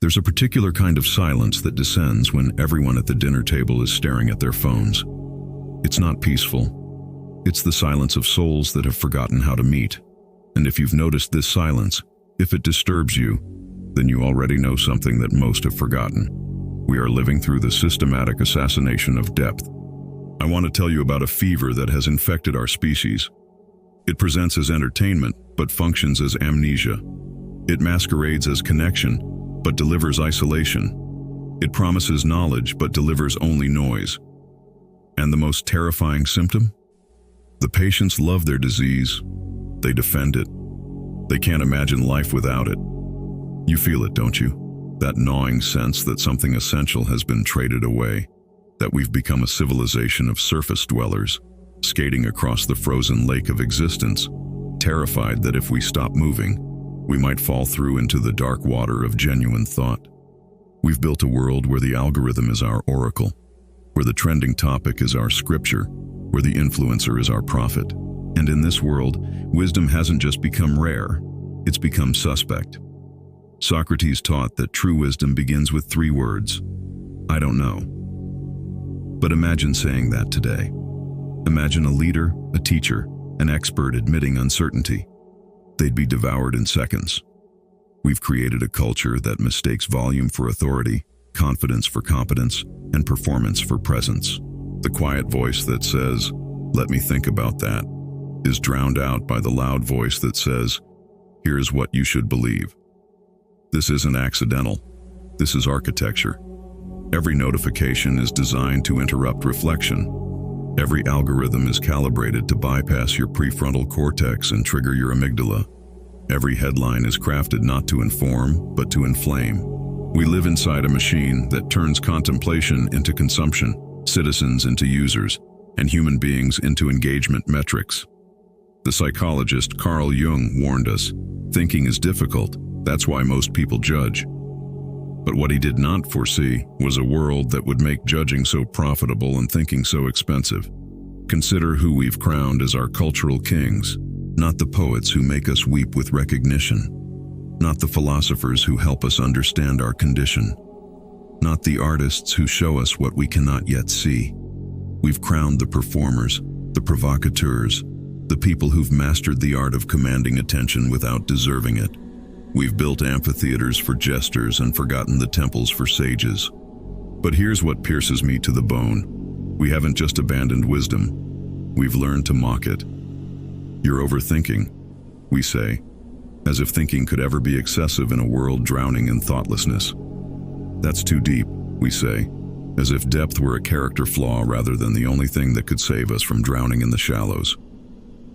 There's a particular kind of silence that descends when everyone at the dinner table is staring at their phones. It's not peaceful. It's the silence of souls that have forgotten how to meet. And if you've noticed this silence, if it disturbs you, then you already know something that most have forgotten. We are living through the systematic assassination of depth. I want to tell you about a fever that has infected our species. It presents as entertainment, but functions as amnesia. It masquerades as connection, but delivers isolation. It promises knowledge, but delivers only noise. And the most terrifying symptom? The patients love their disease. They defend it. They can't imagine life without it. You feel it, don't you? That gnawing sense that something essential has been traded away, that we've become a civilization of surface dwellers, skating across the frozen lake of existence, terrified that if we stop moving, we might fall through into the dark water of genuine thought. We've built a world where the algorithm is our oracle, where the trending topic is our scripture, where the influencer is our prophet. And in this world, wisdom hasn't just become rare, it's become suspect. Socrates taught that true wisdom begins with 3 words: I don't know. But imagine saying that today. Imagine a leader, a teacher, an expert admitting uncertainty. They'd be devoured in seconds. We've created a culture that mistakes volume for authority, confidence for competence, and performance for presence. The quiet voice that says, "Let me think about that," is drowned out by the loud voice that says, "Here's what you should believe." This isn't accidental. This is architecture. Every notification is designed to interrupt reflection. Every algorithm is calibrated to bypass your prefrontal cortex and trigger your amygdala. Every headline is crafted not to inform, but to inflame. We live inside a machine that turns contemplation into consumption, citizens into users, and human beings into engagement metrics. The psychologist Carl Jung warned us, thinking is difficult, that's why most people judge. But what he did not foresee was a world that would make judging so profitable and thinking so expensive. Consider who we've crowned as our cultural kings, not the poets who make us weep with recognition, not the philosophers who help us understand our condition, not the artists who show us what we cannot yet see. We've crowned the performers, the provocateurs, the people who've mastered the art of commanding attention without deserving it. We've built amphitheaters for jesters and forgotten the temples for sages. But here's what pierces me to the bone. We haven't just abandoned wisdom. We've learned to mock it. You're overthinking, we say, as if thinking could ever be excessive in a world drowning in thoughtlessness. That's too deep, we say, as if depth were a character flaw rather than the only thing that could save us from drowning in the shallows.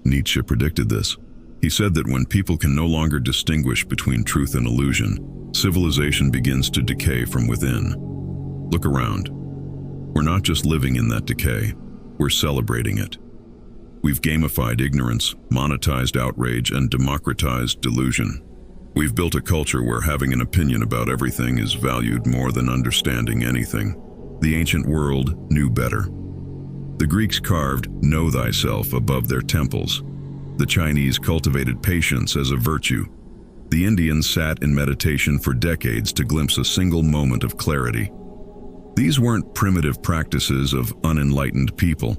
Nietzsche predicted this. He said that when people can no longer distinguish between truth and illusion, civilization begins to decay from within. Look around. We're not just living in that decay, we're celebrating it. We've gamified ignorance, monetized outrage, and democratized delusion. We've built a culture where having an opinion about everything is valued more than understanding anything. The ancient world knew better. The Greeks carved "Know thyself" above their temples. The Chinese cultivated patience as a virtue. The Indians sat in meditation for decades to glimpse a single moment of clarity. These weren't primitive practices of unenlightened people.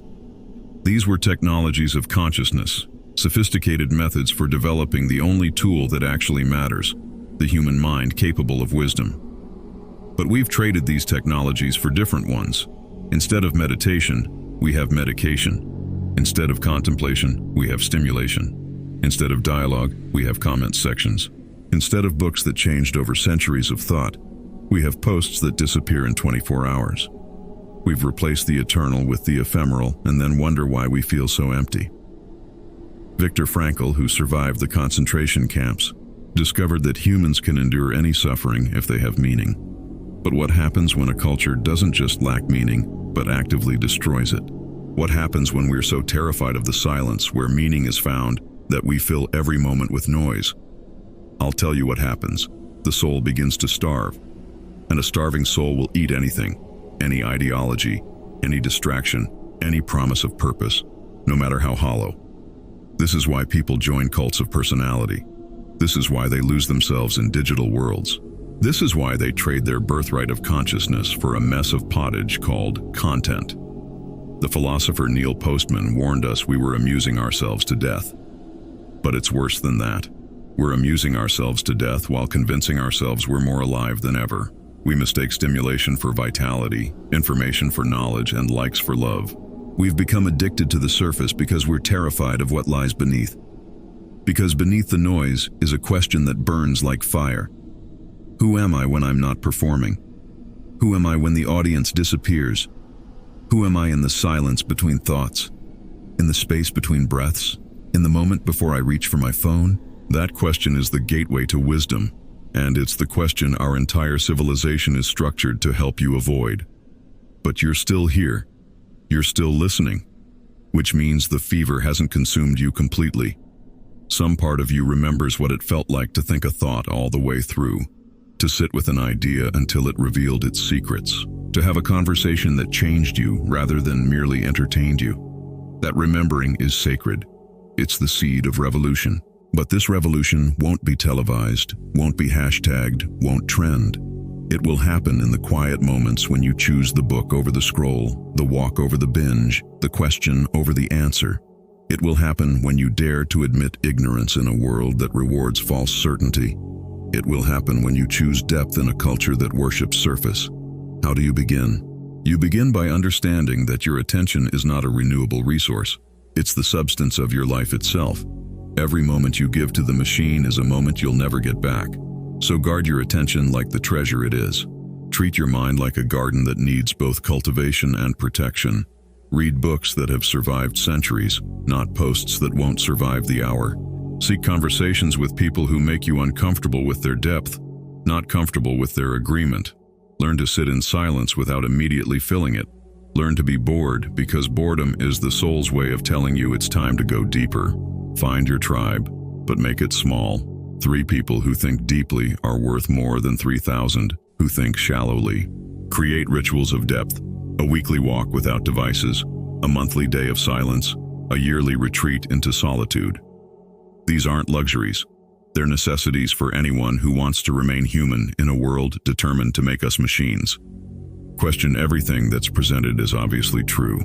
These were technologies of consciousness, sophisticated methods for developing the only tool that actually matters, the human mind capable of wisdom. But we've traded these technologies for different ones. Instead of meditation, we have medication. Instead of contemplation, we have stimulation. Instead of dialogue, we have comment sections. Instead of books that changed over centuries of thought, we have posts that disappear in 24 hours. We've replaced the eternal with the ephemeral and then wonder why we feel so empty. Viktor Frankl, who survived the concentration camps, discovered that humans can endure any suffering if they have meaning. But what happens when a culture doesn't just lack meaning, but actively destroys it? What happens when we're so terrified of the silence where meaning is found that we fill every moment with noise? I'll tell you what happens. The soul begins to starve. And a starving soul will eat anything, any ideology, any distraction, any promise of purpose, no matter how hollow. This is why people join cults of personality. This is why they lose themselves in digital worlds. This is why they trade their birthright of consciousness for a mess of pottage called content. The philosopher Neil Postman warned us we were amusing ourselves to death. But it's worse than that. We're amusing ourselves to death while convincing ourselves we're more alive than ever. We mistake stimulation for vitality, information for knowledge, and likes for love. We've become addicted to the surface because we're terrified of what lies beneath. Because beneath the noise is a question that burns like fire. Who am I when I'm not performing? Who am I when the audience disappears? Who am I in the silence between thoughts? In the space between breaths? In the moment before I reach for my phone? That question is the gateway to wisdom, and it's the question our entire civilization is structured to help you avoid. But you're still here. You're still listening, which means the fever hasn't consumed you completely. Some part of you remembers what it felt like to think a thought all the way through, to sit with an idea until it revealed its secrets, to have a conversation that changed you rather than merely entertained you. That remembering is sacred. It's the seed of revolution. But this revolution won't be televised, won't be hashtagged, won't trend. It will happen in the quiet moments when you choose the book over the scroll, the walk over the binge, the question over the answer. It will happen when you dare to admit ignorance in a world that rewards false certainty. It will happen when you choose depth in a culture that worships surface. How do you begin? You begin by understanding that your attention is not a renewable resource. It's the substance of your life itself. Every moment you give to the machine is a moment you'll never get back. So guard your attention like the treasure it is. Treat your mind like a garden that needs both cultivation and protection. Read books that have survived centuries, not posts that won't survive the hour. Seek conversations with people who make you uncomfortable with their depth, not comfortable with their agreement. Learn to sit in silence without immediately filling it. Learn to be bored, because boredom is the soul's way of telling you it's time to go deeper. Find your tribe, but make it small. 3 people who think deeply are worth more than 3,000 who think shallowly. Create rituals of depth, a weekly walk without devices, a monthly day of silence, a yearly retreat into solitude. These aren't luxuries. They're necessities for anyone who wants to remain human in a world determined to make us machines. Question everything that's presented as obviously true.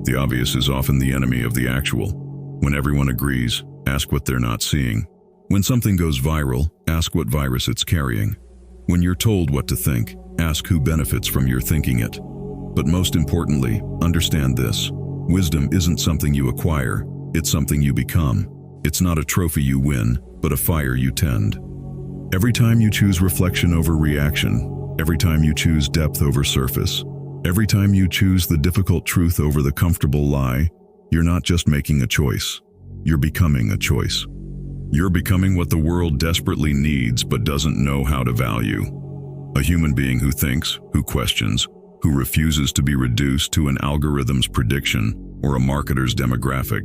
The obvious is often the enemy of the actual. When everyone agrees, ask what they're not seeing. When something goes viral, ask what virus it's carrying. When you're told what to think, ask who benefits from your thinking it. But most importantly, understand this. Wisdom isn't something you acquire, it's something you become. It's not a trophy you win, but a fire you tend. Every time you choose reflection over reaction, every time you choose depth over surface, every time you choose the difficult truth over the comfortable lie, you're not just making a choice, you're becoming a choice. You're becoming what the world desperately needs but doesn't know how to value. A human being who thinks, who questions, who refuses to be reduced to an algorithm's prediction or a marketer's demographic.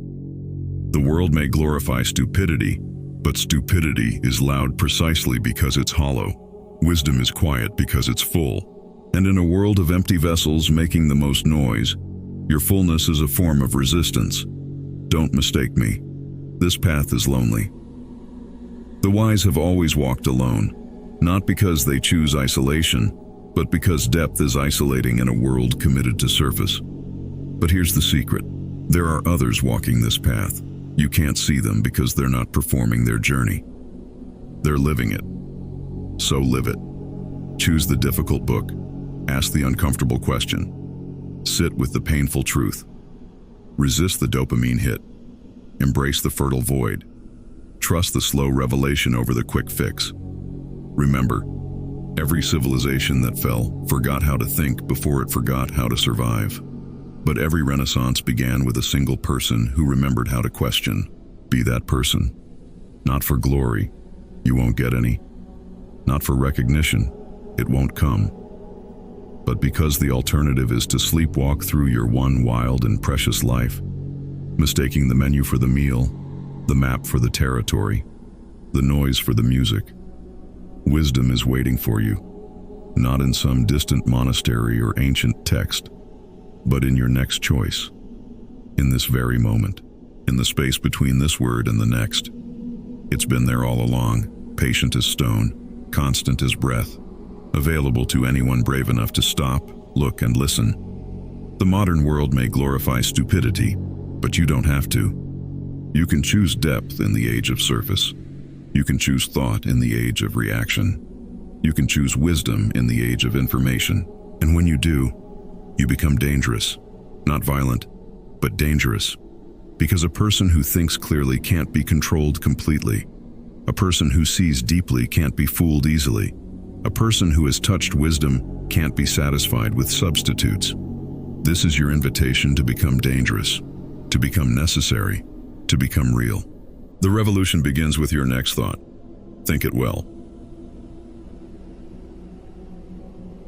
The world may glorify stupidity, but stupidity is loud precisely because it's hollow. Wisdom is quiet because it's full. And in a world of empty vessels making the most noise, your fullness is a form of resistance. Don't mistake me. This path is lonely. The wise have always walked alone, not because they choose isolation, but because depth is isolating in a world committed to surface. But here's the secret. There are others walking this path. You can't see them because they're not performing their journey. They're living it. So live it. Choose the difficult book. Ask the uncomfortable question. Sit with the painful truth. Resist the dopamine hit. Embrace the fertile void. Trust the slow revelation over the quick fix. Remember, every civilization that fell forgot how to think before it forgot how to survive. But every renaissance began with a single person who remembered how to question. Be that person. Not for glory, you won't get any. Not for recognition, it won't come. But because the alternative is to sleepwalk through your one wild and precious life, mistaking the menu for the meal, the map for the territory, the noise for the music. Wisdom is waiting for you, not in some distant monastery or ancient text, but in your next choice, in this very moment, in the space between this word and the next. It's been there all along, patient as stone, constant as breath, available to anyone brave enough to stop, look, and listen. The modern world may glorify stupidity, but you don't have to. You can choose depth in the age of surface. You can choose thought in the age of reaction. You can choose wisdom in the age of information. And when you do, you become dangerous. Not violent, but dangerous. Because a person who thinks clearly can't be controlled completely. A person who sees deeply can't be fooled easily. A person who has touched wisdom can't be satisfied with substitutes. This is your invitation to become dangerous, to become necessary, to become real. The revolution begins with your next thought. Think it well.